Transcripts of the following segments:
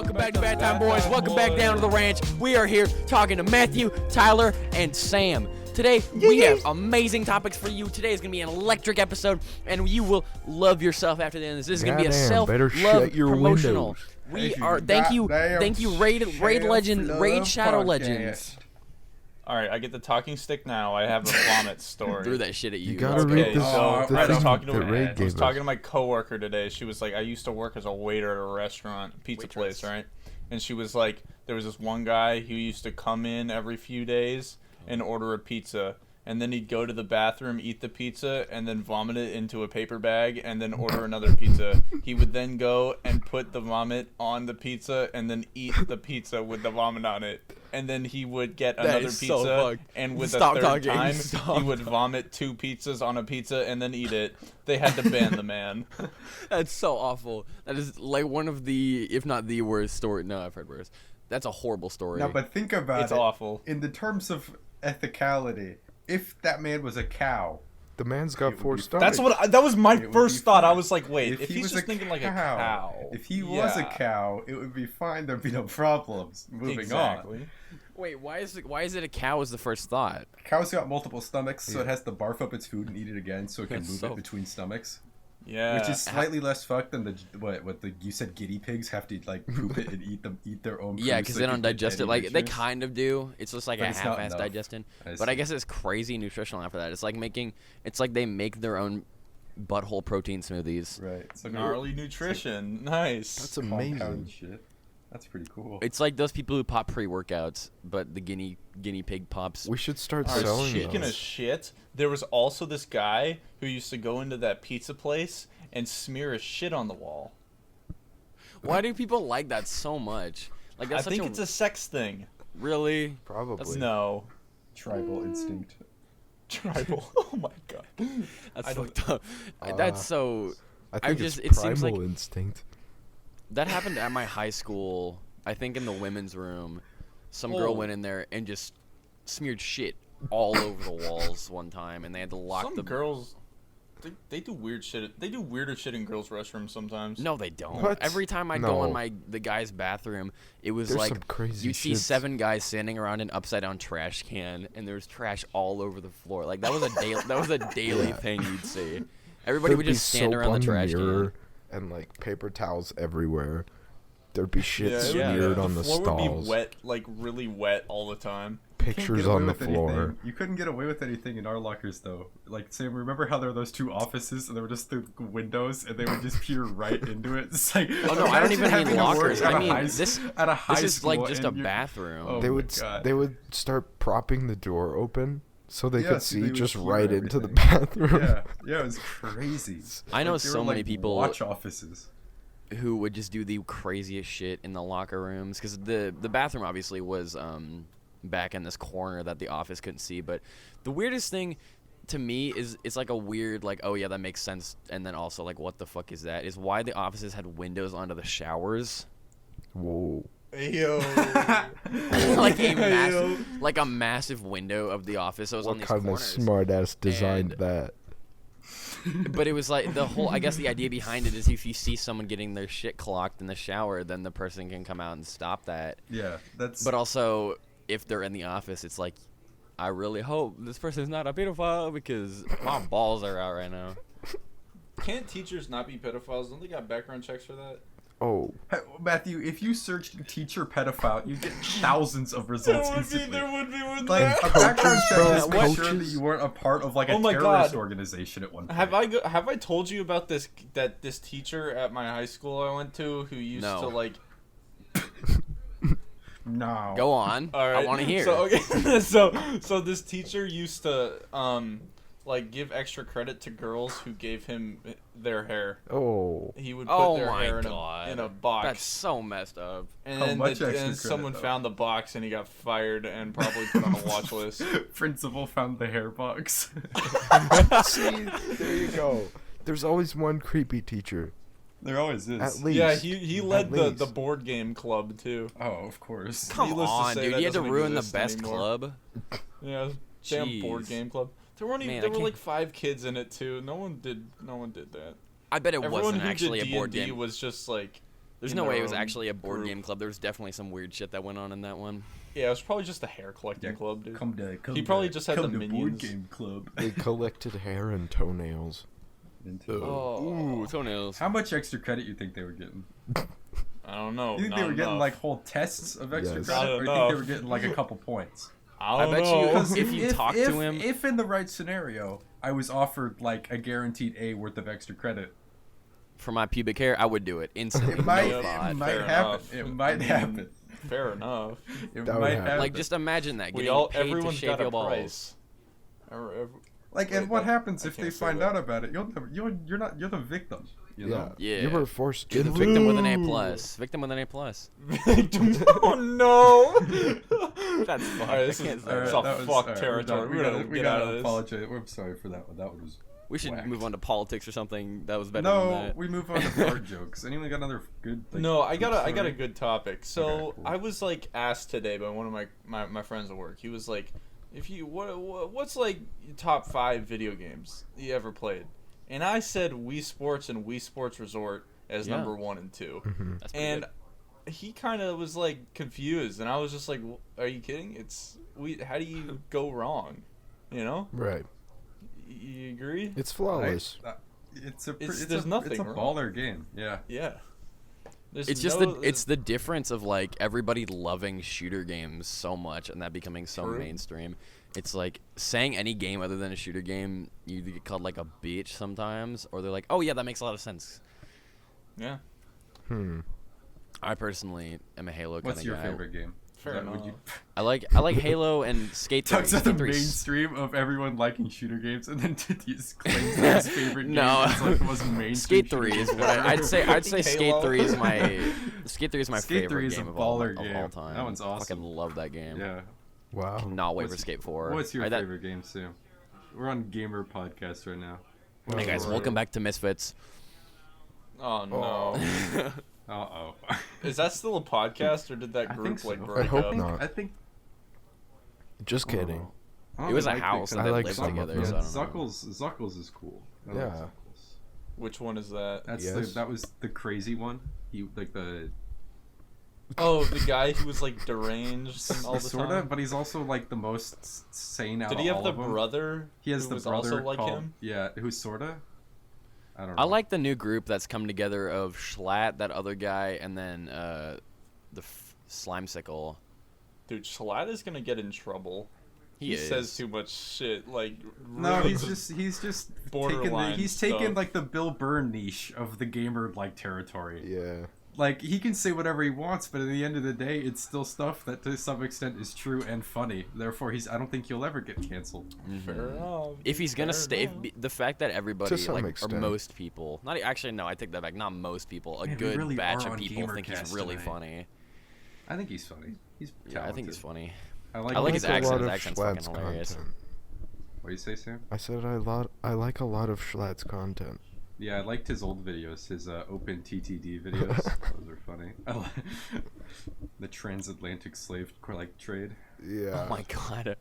Welcome back to Bathtime, boys. Welcome back down to the ranch. We are here talking to Matthew, Tyler, and Sam. Today, we have amazing topics for you. Today is going to be an electric episode, and you will love yourself after the end of this. This is going to be a self-love promotional. We are, thank you, Raid Shadow Legends. All right, I get the talking stick now. I have a vomit story. Threw that shit at you. You gotta read this. So I was talking to my coworker today. She was like, I used to work as a waiter at a restaurant, pizza place, right? And she was like, there was this one guy who used to come in every few days and order a pizza. And then he'd go to the bathroom, eat the pizza, and then vomit it into a paper bag, and then order another pizza. He would then go and put the vomit on the pizza, and then eat the pizza with the vomit on it. And then he would get another pizza, and with the third time, he would vomit 2 pizzas on a pizza and then eat it. They had to ban the man. That's so awful. That is like one of the, if not the worst story. No, I've heard worse. That's a horrible story. No, but think about it. It's awful. In the terms of ethicality, if that man was a cow, the man's got 4 stomachs. That was my first thought. I was like, wait, if he he's was just thinking like a cow. If he was a cow, it would be fine. There'd be no problems. Moving on. Wait, why is it a cow is the first thought? Cow's got multiple stomachs, so it has to barf up its food and eat it again, so it can move it between stomachs. Yeah, which is slightly less fucked than you said guinea pigs have to like poop it and eat their own. Yeah, because they don't digest it. Like they kind of do. It's just like a half-ass digestion. But I guess it's crazy nutritional after that. It's like they make their own butthole protein smoothies. Right. It's like gnarly nutrition. Nice. That's amazing shit. That's pretty cool. It's like those people who pop pre-workouts, but the guinea pig pops. We should start selling those. Speaking of shit, there was also this guy who used to go into that pizza place and smear his shit on the wall. Why do people like that so much? Like that's I think it's a sex thing. Really? Probably. No. Tribal instinct. Tribal. Oh my god. That's fucked up. That's so. I think it primal seems like instinct. That happened at my high school. I think in the women's room, some girl went in there and just smeared shit all over the walls one time, and they had to lock Some girls, they do weird shit. They do weirder shit in girls' restrooms sometimes. No, they don't. What? Every time I'd go in the guy's bathroom, it was There's like some crazy you'd see shit. 7 guys standing around an upside down trash can, and there was trash all over the floor. Like that was a daily thing you'd see. Everybody would just stand around the trash can. And like paper towels everywhere. There'd be shit smeared on the stalls. The floor would be wet, like really wet all the time. Pictures on the floor. You couldn't get away with anything in our lockers though. Like, Sam, remember how there were those 2 offices and they were just the windows and they would just peer right into it? It's like, oh no, I don't even mean lockers. I mean this is like just a bathroom. Oh they would start propping the door open so they could see just right into the bathroom. Yeah, it was crazy. I know so many people watch offices who would just do the craziest shit in the locker rooms, because the bathroom obviously was back in this corner that the office couldn't see. But the weirdest thing to me is it's like a weird like, oh yeah, that makes sense, and then also like, what the fuck is that, is why the offices had windows onto the showers. Whoa. Yo. like a massive window of the office. So it was on these corners. What kind of smart ass designed that? But it was like the whole, I guess the idea behind it is if you see someone getting their shit clocked in the shower, then the person can come out and stop that. Yeah, that's. But also, if they're in the office, it's like, I really hope this person's not a pedophile because my balls are out right now. Can't teachers not be pedophiles? Don't they got background checks for that? Oh. Matthew, if you searched teacher pedophile, you get thousands of results instantly. There would be one like, there. A background check is make Coaches? sure that you weren't a part of like a terrorist organization at one point. Have I told you about this teacher at my high school I went to who used to like... No. Go on. All right. I want to hear. So okay. so this teacher used to like give extra credit to girls who gave him their hair. Oh. He would put their hair in a box. That's so messed up. And then someone found the box and he got fired and probably put on a watch list. Principal found the hair box. See, there you go. There's always one creepy teacher. There always is. At least. Yeah, he led the board game club too. Oh, of course. Come on, dude. You had to ruin the best club. Yeah, damn board game club. There were like 5 kids in it too. No one did that. I bet it Everyone wasn't who actually did a board D&D game. was just like There's in no their way it was own actually a board group. game club. There was definitely some weird shit that went on in that one. Yeah, it was probably just a hair collecting club, dude. Come He probably just had the minions. Board game club. They collected hair and toenails. Ooh, toenails. How much extra credit you think they were getting? I don't know. You think not they were getting enough. like whole tests of extra Yes. credit, Not or you think they enough. were getting like a couple points? I don't bet you know. if you talk to him- if in the right scenario, I was offered like a guaranteed A worth of extra credit, For my pubic hair, I would do it instantly. it might, no thought. it might Fair happen. enough. It might I mean, happen. Fair enough. It That would might happen. happen. Like, just imagine that. We Getting all, paid to everyone's shave got your a balls. price. Like, and Wait, what that- happens I if can't they say find that. out about it? You're the victim. You Yeah. know? Yeah. You were forced You're the into victim with an it. A plus. Victim with an A plus. Oh no! That's fucked. Alright, this I can't is say it's that. a that was- fuck alright, territory. We We're gotta, gonna we get gotta out of this. apologize. We're sorry for that one. That one was. We should whacked. move on to politics or something. That was better than No, that. we move on to fart jokes. Anyone got another good? Like, No, I got a story? good topic. So Okay, cool. I was like asked today by one of my friends at work. He was like, "If you what's like your top 5 video games you ever played?" And I said Wii Sports and Wii Sports Resort as Yeah. number 1 and 2. That's pretty And good. he kind of was like confused, and I was just like, "Are you kidding? How do you go wrong? You know? Right. You agree?" It's flawless. There's nothing It's a wrong. baller game. Yeah. Yeah. There's It's just no- it's the difference of like everybody loving shooter games so much and that becoming so True. mainstream. It's like saying any game other than a shooter game, you either get called like a bitch sometimes, or they're like, "Oh yeah, that makes a lot of sense." Yeah. I personally am a Halo kind of What's your guy. favorite game? Fair That would enough. you- I like Halo and Skate 3. Talks about Skate the 3 's- mainstream of everyone liking shooter games, and then just claims that his favorite game No. is like the most mainstream. Skate 3 shooter is game what I'd ever. say Skate Halo. 3 is my Skate 3 is my Skate 3 favorite is a game of all baller of all game. time. That one's awesome. Fucking love that game. Yeah. Wow. Cannot wait for What's- Skate 4. What's your Alright, that- favorite game, Sam? We're on Gamer Podcast right now. Hey guys, Right. welcome back to Misfits. Oh no. Uh-oh. Is that still a podcast, or did that I group think so. like I break hope up? not. I think Just kidding. It was a house and I they like lived some of together. them. So I don't know. Zuckles is cool. I like Yeah. Zuckles. Which one is that? Yes. That was the crazy one. He like the Oh, the guy who was like deranged all the sorta, time. but he's also like the most sane out Did of he have all the of them. brother? He has who the was brother also like called, him. Yeah, who's sorta. I don't know. I like the new group that's come together of Schlatt, that other guy, and then the Slimesicle. Dude, Schlatt is gonna get in trouble. He says is. too much shit. Like No, really he's just taken borderline he's taken stuff. like the Bill Burr niche of the gamer like territory. Yeah. Like he can say whatever he wants, but at the end of the day, it's still stuff that to some extent is true and funny. Therefore, I don't think he'll ever get canceled. Fair enough. If he's gonna Fair stay, enough. the fact that everybody, To some like, or extent. most people, not actually, no, I take that back. Not most people, a Man, we good really batch are of on people think he's Gamercast really tonight. funny. I think he's funny. He's talented. Yeah, I think he's funny. I I like his a accent. lot His of accent's Schlatt's fucking hilarious. content. What do you say, Sam? I said I like a lot of Schlatt's content. Yeah, I liked his old videos, his open TTD videos. Those are funny. I like the transatlantic slave trade. Yeah. Oh my god.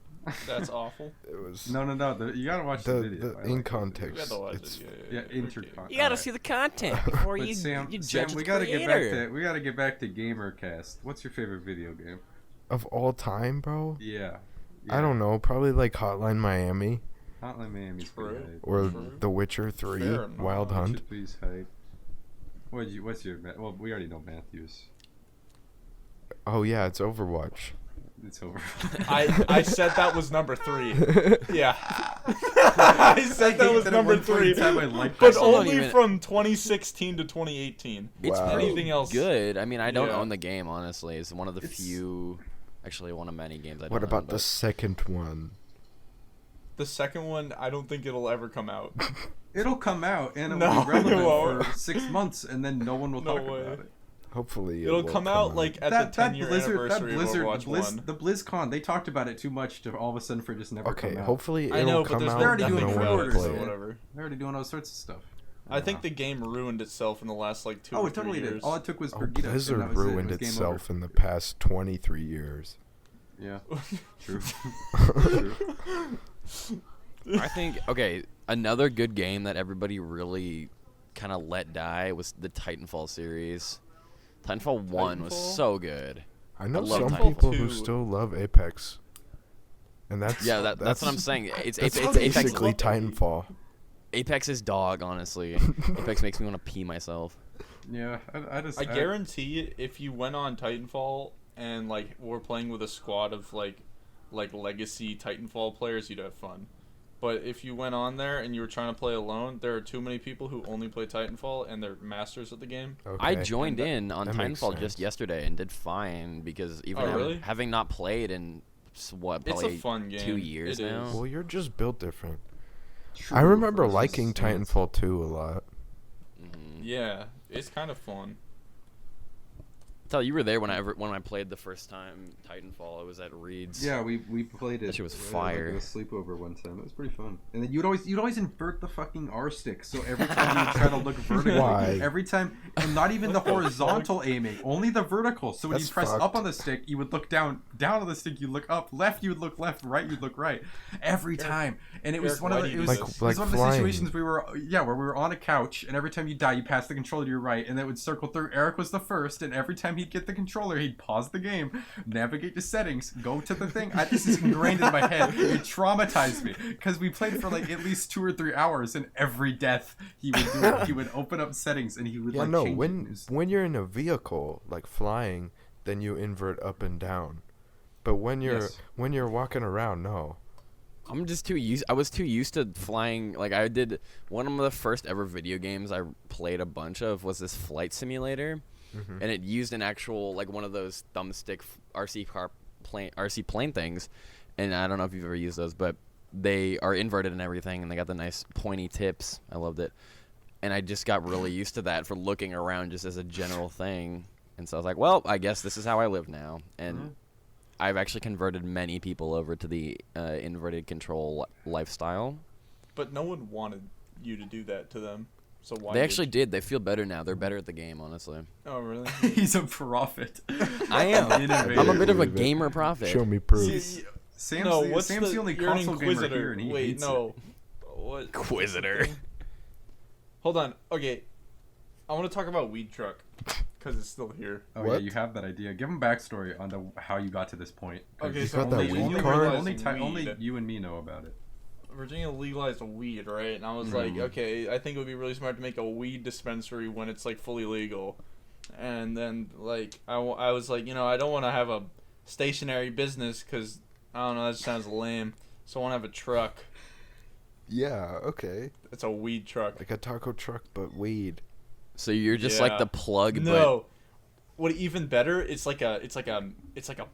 That's awful. It was No, you gotta watch the, video. I in like context. You gotta watch It's it. Yeah, okay. intercon. You gotta see the content before But you Sam, you Sam, judge we the gotta creator. we gotta get back to GamerCast. What's your favorite video game? of all time, bro. Yeah. I don't know. Probably like Hotline Miami Hotline Miami's True. pretty hype. or True. The Witcher 3, Fair enough. Wild Hunt. Should please hype. What's your well? We already know Matthews. Oh yeah, it's Overwatch. It's over. I said that was number 3. Yeah. I said that was number 3. Like But still don't only even- from 2016 to 2018. It's Wow. pretty Anything else? good. I mean, I don't Yeah. own the game, honestly. It's one of the It's- few, actually one of many games I don't What own, about the but- second one? The second one, I don't think it'll ever come out. It'll come out and it'll No, be relevant it won't. for 6 months, and then no one will No talk way. about it. Hopefully It'll will come out like at the 10-year anniversary of Overwatch 1. the BlizzCon, they talked about it too much to all of a sudden for just never Okay, come out. hopefully it'll I know, but come there's out they're already and doing no one will pre-orders, play or it. whatever. They're already doing all sorts of stuff. I think the game ruined itself in the last like 2 Oh, or it 3 totally years. did. All it took was Oh, Brigitte, and Blizzard that was it. It ruined was game itself over. in the past 23 years. Yeah, true. I think, okay, another good game that everybody really kind of let die was the Titanfall series. Titanfall 1 was Titanfall? so good. I know love some Titanfall people who 2. still love Apex. And that's That's what I'm saying. It's that's Apex. basically Titanfall. Apex is dog, honestly. Apex makes me want to pee myself. Yeah, I guarantee if you went on Titanfall and like were playing with a squad of like legacy Titanfall players, you'd have fun. But if you went on there and you were trying to play alone, there are too many people who only play Titanfall and they're masters at the game. Okay. I joined And in on that makes Titanfall sense. just yesterday and did fine because even really? having not played in what It's a probably fun game. 2 years It is. now. Well, you're just built different. True, I remember versus liking stance. Titanfall 2 a lot. Yeah, it's kind of fun. Tell you were there when I played the first time Titanfall. I was at Reed's. Yeah, we played it. That shit was at, fire. Like, a sleepover one time. It was pretty fun. And then you'd always invert the fucking R stick. So every time you would try to look vertically, Why? every time, and not even the horizontal aiming, only the vertical. So when That's you press fucked. up on the stick, you would look down on the stick, you look up, left, you would look left, right, you'd look right, every time. And it was Eric, one of why the do it you was, do this? it was Like one of the flying. situations where we were on a couch, and every time you die, you pass the controller to your right, and it would circle through. Eric was the first, and every time he'd get the controller, he'd pause the game, navigate to settings, go to the thing. This is ingrained in my head. It traumatized me because we played for like at least 2 or 3 hours, and every death he would do it. He would open up settings and he would Yeah, like no, change it. when when you're in a vehicle, like flying, then you invert up and down. But when you're walking around, no. I'm just too used. I was too used to flying. Like I did one of the first ever video games I played a bunch of was this flight simulator, and it used an actual like one of those thumbstick RC plane things, and I don't know if you've ever used those, but they are inverted and everything, and they got the nice pointy tips. I loved it, and I just got really used to that for looking around just as a general thing, and so I was like, well, I guess this is how I live now, and. I've actually converted many people over to the inverted control lifestyle. But no one wanted you to do that to them. So why? They actually did. They feel better now. They're better at the game, honestly. Oh really? He's a prophet. I am. Innovator. I'm a bit of a Believe it. gamer prophet. Show me proof. Sam's, no, the, what's Sam's the only you're an console gamer inquisitor. here, and he Wait, hates no. it. What? Inquisitor. Hold on. Okay, I want to talk about Weed Truck because it's still here. Oh yeah, What? you have that idea. Give him backstory on how you got to this point. 'Cause Okay, You so got that Virginia weed card? legalized only weed. you and me know about it. Virginia legalized weed, right? And I was like, okay, I think it would be really smart to make a weed dispensary when it's like fully legal. And then like I was like, I don't want to have a stationary business because I don't know, that sounds lame. So I want to have a truck. Yeah, okay. It's a weed truck. Like a taco truck, but weed. So you're just like Yeah. the plug, No. What even better? It's like a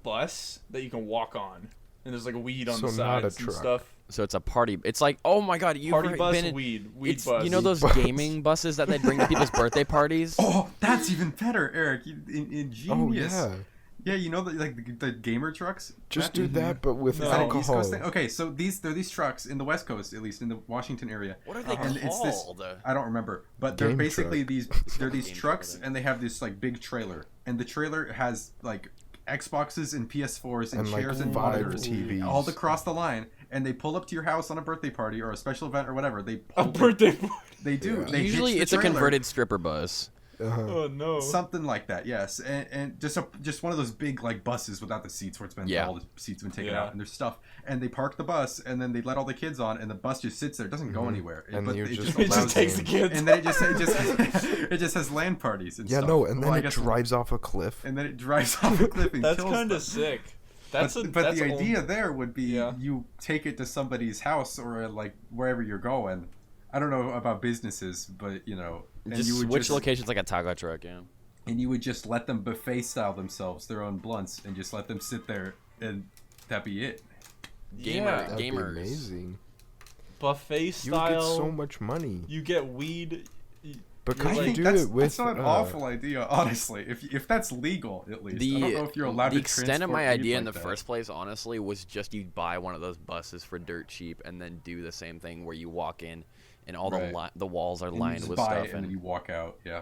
bus that you can walk on, and there's like weed on So the not a sides and truck. stuff. so it's a party. It's like, oh my god, you've Party bus, been in, weed it's, bus. You know those Weed bus. gaming buses that they bring to people's birthday parties? Oh, that's even better, Eric. Ingenious. Oh yeah. Yeah, you know the gamer trucks. Just Matthew? do that, but with No. Is that an East alcohol. Coast thing? Okay, so they're these trucks in the West Coast, at least in the Washington area. What are they And it's this- called? I don't remember, but they're Game basically truck. they're these Game trucks, truck, and they have this like big trailer, and the trailer has like Xboxes and PS4s and And like chairs and 5 monitors TVs. all across the line, and they pull up to your house on a birthday party or a special event or whatever. They a pull birthday party. They do. Yeah. They Usually hitch the it's a trailer. converted stripper bus. Oh no. Something like that, yes, and just one of those big like buses without the seats where it's been all the seats have been taken Yeah. out and there's stuff, and they park the bus and then they let all the kids on and the bus just sits there, it doesn't go anywhere, And but you it just- It allows just takes the them. kids. and then it just has LAN parties and Yeah, stuff. no, and then Well, I it guess- drives off a cliff. and then it drives off a cliff and That's kills kind them. of sick. But That's the idea there would be Yeah. you take it to somebody's house or like wherever you're going. I don't know about businesses, but and Just you would switch locations like a taco truck, yeah. and you would just let them buffet style themselves their own blunts and just let them sit there and that'd be it. Yeah. That'd be Gamers. amazing. buffet You would style. get so much money. You get weed. But You're could like- you think do that's, it with that's not an awful idea, honestly. If that's legal, at least. I don't know if you're allowed the to extent of my transport weed idea in like the that. first place, honestly, was just you buy one of those buses for dirt cheap and then do the same thing where you walk in and all Right. the walls are And you lined just with buy stuff it and then you walk out. Yeah.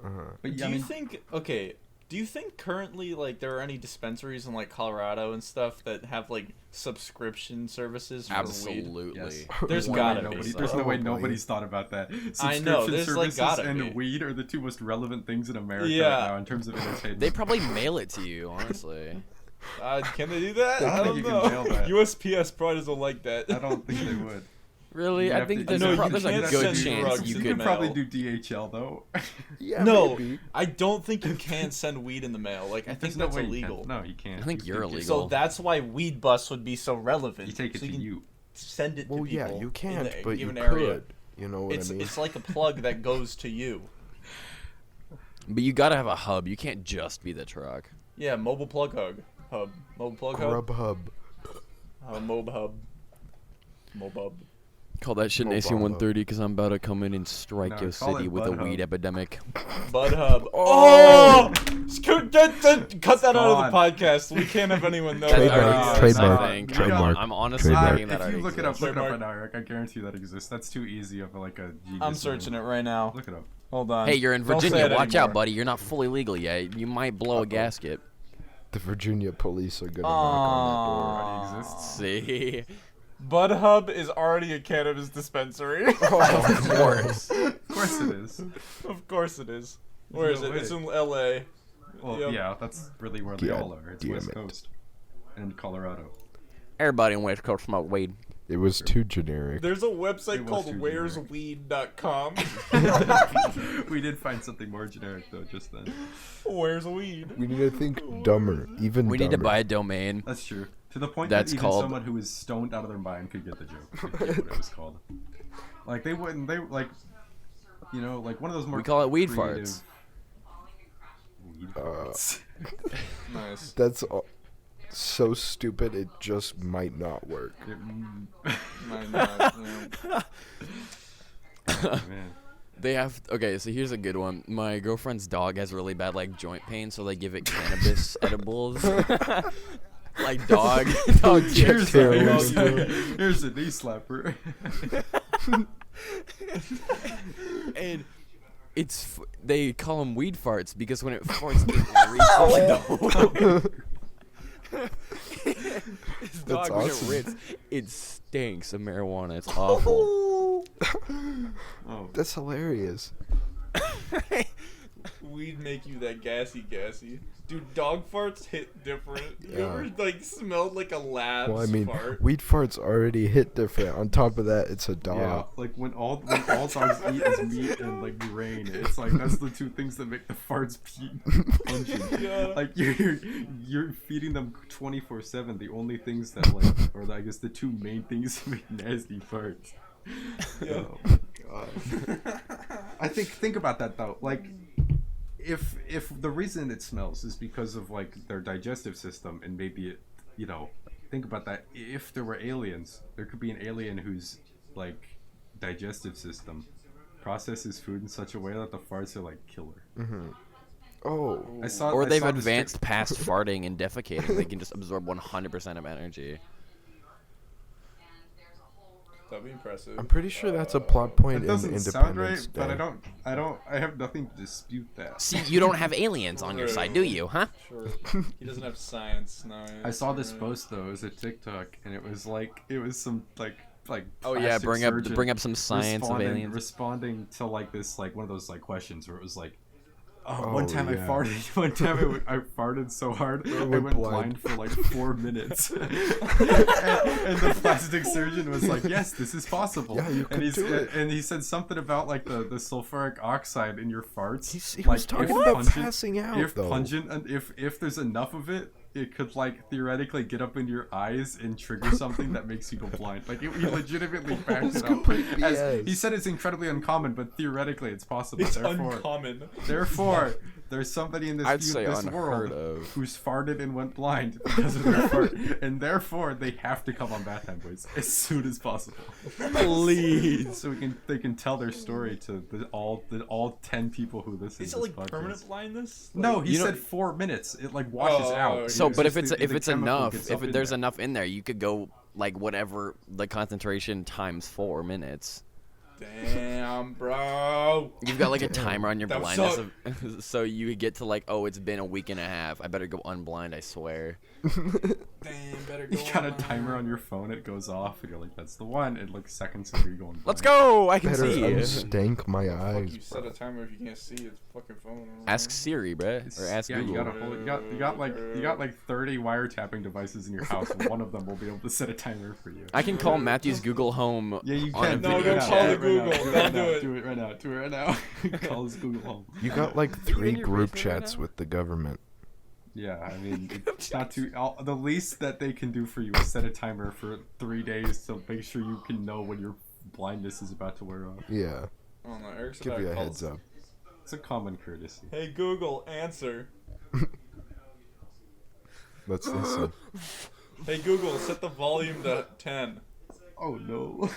Uh-huh. But Do yeah, I you mean, think? Okay, Do you think currently, like, there are any dispensaries in, like, Colorado and stuff that have, like, subscription services for weed? Absolutely. Yes. There's No gotta way be. There's no way Probably. nobody's thought about that. I know, Subscription there's, like, services gotta and be. weed are the two most relevant things in America Yeah. right now in terms of entertainment. They probably mail it to you, honestly. Can they do that? I I think don't you can know. mail that. USPS probably doesn't like that. I don't think they would. Really? You I have think to- there's, No, a, you there's a can't good send chance drugs you in You could. could probably mail. do DHL though. Yeah, No, maybe. I don't think you can send weed in the mail. Like, I think There's no that's way you illegal. can. No, you can't. I think You you're can illegal. So that's why Weed Bus would be so relevant. You take it so to can you. Send it to Well, people. yeah, you in can't, the but you given could. area. You know what It's I mean? it's like a plug that goes to you. But you gotta have a hub. You can't just be the truck. Yeah, mobile plug hub. Mobile plug hub. Grubhub. Mob hub. Mobub. Call that shit an Obama. AC-130 because I'm about to come in and strike No, your call city it with a Bud weed Hub. epidemic. Bud hub. Oh! Cut that out of the Gone. podcast. We can't have anyone know. That's Trademark, already exists, trademark, I think. trademark, I'm honestly trademark. thinking that If already you look it up, exists. look it up Trademark. right now, Eric. I guarantee you that exists. That's too easy of like a genius. I'm searching it right now. Look it up. Hold on. Hey, you're in Don't say Virginia. it Watch out, anymore. buddy. You're not fully legal yet. You might blow a gasket. The Virginia police are gonna knock on Already exists. See? Bud Hub is already a cannabis dispensary. Of course. Of course it is. Of course it is. Where is No it? way. It's in L.A. Well, Yep. yeah, that's really where they God all are. It's damn West it. Coast and Colorado. Everybody in West Coast smoke weed. door. It was too generic. There's a website It was called too where'sweed.com. We did find something more generic though just then. Where's weed? We need to think dumber, even We dumber. need to buy a domain. That's true. To the point That's that even called- someone who is stoned out of their mind could get the joke. Could get what it was called. Like they wouldn't. They like, you know, like one of those more. We call it weed creative- farts. Weed farts. Nice. That's so stupid. It just might not work. Might not, yeah. Man. They have okay, so here's a good one. My girlfriend's dog has really bad like joint pain, so they give it cannabis edibles. Like dog Here's, chips. here's a knee slapper. And they call them weed farts because when it farts, it reeks out like the whole. This dog, when awesome. it reeks, it stinks of marijuana. It's awful. Oh, That's hilarious. Weed make you that gassy. Dude, dog farts hit different. You Yeah. ever like smelled like a lab's Well, I mean, fart? weed farts already hit different. On top of that, it's a dog. yeah. Like when all dogs eat is meat and like rain. It's like that's the two things that make the farts pungent. Yeah. Like you're feeding them 24/7. The only things that like, or I guess the two main things that make nasty farts. Yeah. Oh my god. I think about that though. Like, if the reason it smells is because of like their digestive system, and maybe it, you know, think about that. If there were aliens, there could be an alien whose like digestive system processes food in such a way that the farts are like killer. Oh, I saw. Or I they've saw this advanced past farting and defecating. They can just absorb 100% of energy. That'd be impressive. I'm pretty sure that's a plot point It in doesn't Independence sound right, Day. but I have nothing to dispute that. See, you don't have aliens on your side, do you, huh? Sure. He doesn't have science. No. I saw this post though. It was a TikTok, and it was some like Oh yeah, plastic surgeon bring up some science of aliens. responding to like this like one of those like questions where it was like, Oh, one time yeah. I farted. One time I farted so hard I went went blind. blind for like 4 minutes. and the plastic surgeon was like, "Yes, this is possible." Yeah, you and could do it. And he said something about like the sulfuric oxide in your farts. He like, was talking if about pungent- passing out, if though. pungent, and if there's enough of it, it could like theoretically get up in your eyes and trigger something that makes you go blind. Like he legitimately backed It's it up. complete As, BS. he said it's incredibly uncommon, but theoretically it's possible. It's therefore, uncommon. therefore, there's somebody in this, I'd say this unheard world of. who's farted and went blind because of their fart, and therefore they have to come on Bathtime Boys as soon as possible. Please. So they can tell their story to all 10 people who listen Is to it this like podcast. permanent blindness? No, Like, he You know- said 4 minutes. It like washes Oh, out. okay. So, but if just it's the chemical enough, gets if up in there's there. enough in there, you could go like whatever the concentration times 4 minutes. Damn, bro. bro. You've got like a timer on your That blindness, so you get to like, oh, it's been a week and a half. I better go unblind. I swear. Damn, better go. You got a timer on your phone, it goes off, and you're like, that's the one. And like seconds later, you're going. Let's go. I can Better see. unstank my Fuck, eyes, you set bro. a timer if you can't see its fucking phone. Ask Siri, bruh, or ask Yeah, Google. you gotta hold. You got like 30 wiretapping devices in your house, and one of them will be able to set a timer for you. I can call Matthew's Google Home. Yeah, you on a can. No, video don't chat. call the Right now, Google. Do it Don't right do now. it. Do it right now. Do it right now. Call his Google Home. You got like 3 in your group basement right chats now? with the government. Yeah, I mean, it's not too. The least that they can do for you is set a timer for 3 days to make sure you can know when your blindness is about to wear off. Yeah, Oh no, Eric's give about you to a call heads up. It's a common courtesy. Hey Google, answer. Let's listen. Hey Google, set the volume to 10. Oh no.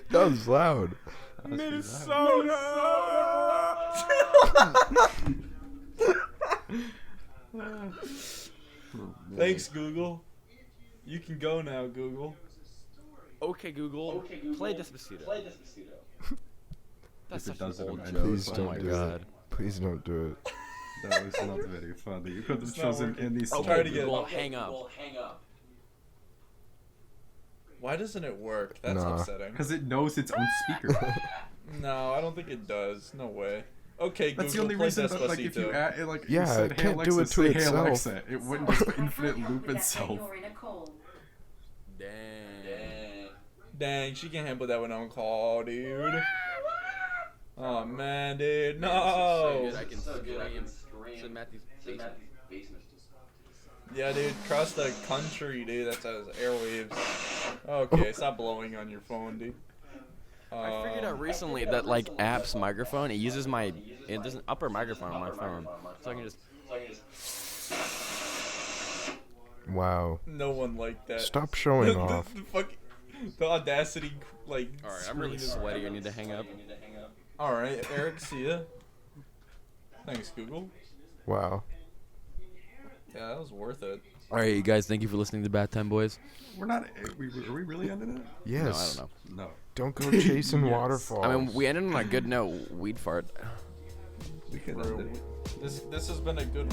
That was loud. Thanks, Google. You can go now, Google. Okay, Google. Play Despacito. That's If it such an does it, old I joke. Please Oh don't my do god. it. Please don't do it. That was not very funny. You could have It's not chosen working. any I'll song. try to get Google, hang up. Why doesn't it work? That's Nah. upsetting. Because it knows its own speaker. No, I don't think it does. No way. Okay, That's the Google, only play reason Despacito. that, like, if you add, like, Yeah, you said, it hey can't Alexa, do it to say, hey itself. Alexa, it wouldn't just infinite loop itself. Dang, she can't handle that when on call, dude. Oh man, dude, no. I can scream. So Matthew's basement. Yeah, dude, across the country, dude. That's how his airwaves. Okay, stop blowing on your phone, dude. I figured out recently that like app's microphone, it uses there's an upper microphone on my phone, so I can just. Wow. No one liked that. Stop showing off. The audacity, like. All right, I'm really sweaty. I need to hang up. All right, Eric, see ya. Thanks, Google. Wow. Yeah, that was worth it. All right, you guys, thank you for listening to Bathtime Boys. We're not. Are we really ending it? Yes. No, I don't know. No. Don't go chasing Yes. waterfalls. I mean, we ended on a good note. Weed fart. We could Bro, end it. this has been a good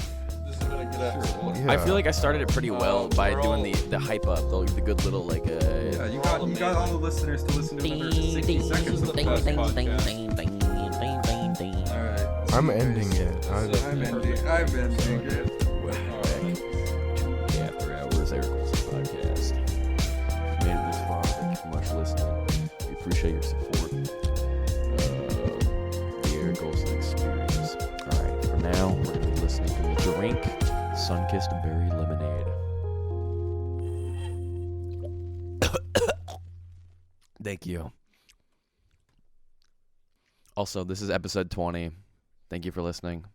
episode. Yeah. I feel like I started it pretty well by we're doing all- the hype up, the good little like. Yeah, you got all the listeners to listen to another 60 seconds of the best podcast. Alright. I'm ending it. I'm ending it. After Hours Air Goals podcast. If you made it this far, thank you for much listening. We appreciate your support. The Air Goals experience. Alright, for now, we're going to be listening to Drink Sunkissed Berry Lemonade. Thank you. Also, this is episode 20. Thank you for listening.